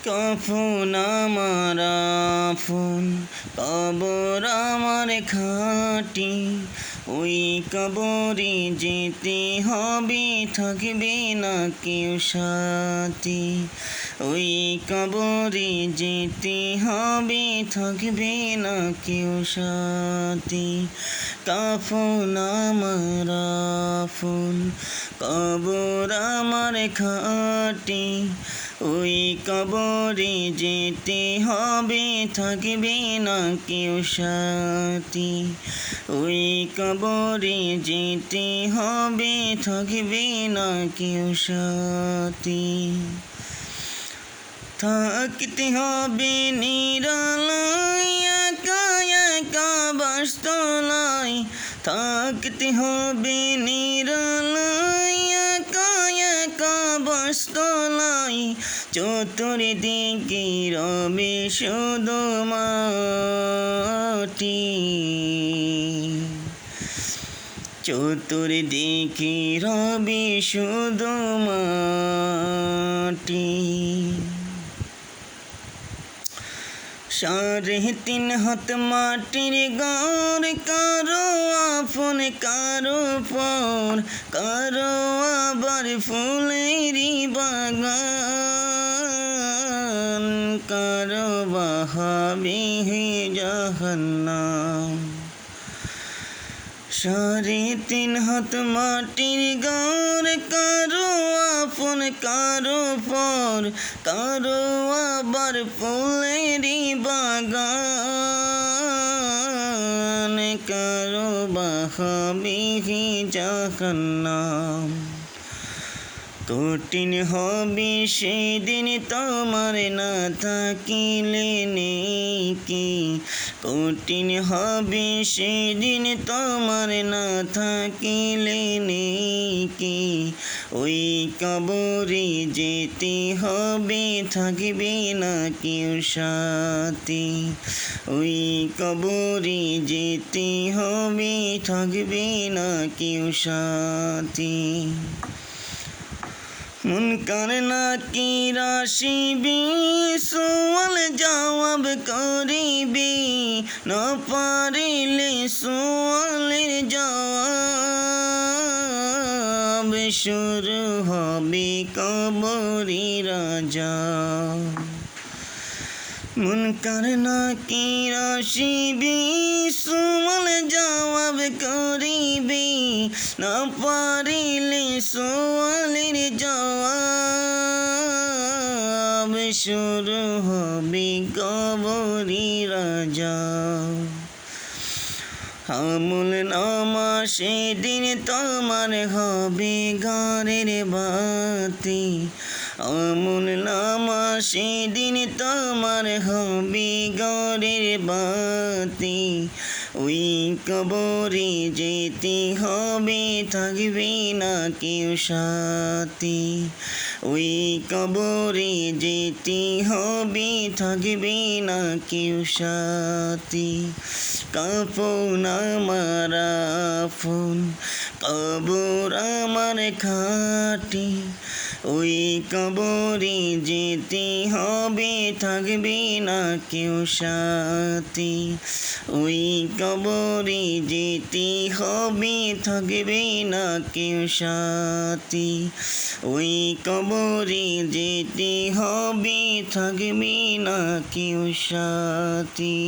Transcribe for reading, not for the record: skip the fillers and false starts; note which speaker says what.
Speaker 1: কাফন আমার আফন, কবর আমার খাঁটি। ওই কবরে যেতে হবে, থাকবে না কেউ সাথী। ওই কবরে যেতে হবে, থাকবে না কেউ সাথী। কাফন আমার আফন, কবর আমার খাঁটি। ওই কবরে যেতে হবে, থাকবে না কেউ সাথী। ওই কবরে যেতে হবে, থাকবে না কেউ সাথী। থাকতে হবে নিরালায়, একা একা বাসতলায়। থাকতে হবে নিরালায়, একা একা বাসতলায়। চতুর্দিকে রবে শুধু মাটি। চতুর্দিকে রবে শুধু মাটি। 3.5 হাত মাটির ঘর, কারো আপন কারো পর। কারো আবার ফুলেরই বাগান, কারো বাহাবে জাহান্নাম। 3.5 হাত মাটির ঘর, কারো আপন কারো পর। কারো আবার ফুলেরই বাগান, কারো বাহাবে জাহান্নাম। কঠিন হবে সেদিন তোমার না থাকিলে নেকি। কঠিন হবে সেদিন তোমার না থাকিলে নেকি। ওই কবরে যেতে হবে, থাকবে না কেউ সাথী। ওই কবরে যেতে হবে, থাকবে না কেউ সাথী। মুনকার নাকির আসিবে, সওয়াল জবাব করিবে। না পারিলে সওয়ালের জবাব, শুরু হবে কবরের আযাব। মুনকার নাকির আসিবে, সওয়াল জবাব করিবে। না পারিলে সওয়ালের জবাব, শুরু হবে কবরের আযাব। আমলনামা সেদিন তোমার হবে ঘরের বাতি। আমলনামা সেদিন তোমার হবে ঘরের বাতি। ওই কবরে যেতে হবে, থাকবে না কেউ সাথী। ওই কবরে যেতে হবে, থাকবে না কেউ সাথী। কাফন আমার আফন, কবর আমার খাঁটি। ওই কবরে যেতে হবে, থাকবে না কেউ সাথী। ওই কবরে যেতে হবে, থাকবে না কেউ সাথী। ওই কবরে যেতে হবে, থাকবে না কেউ সাথী।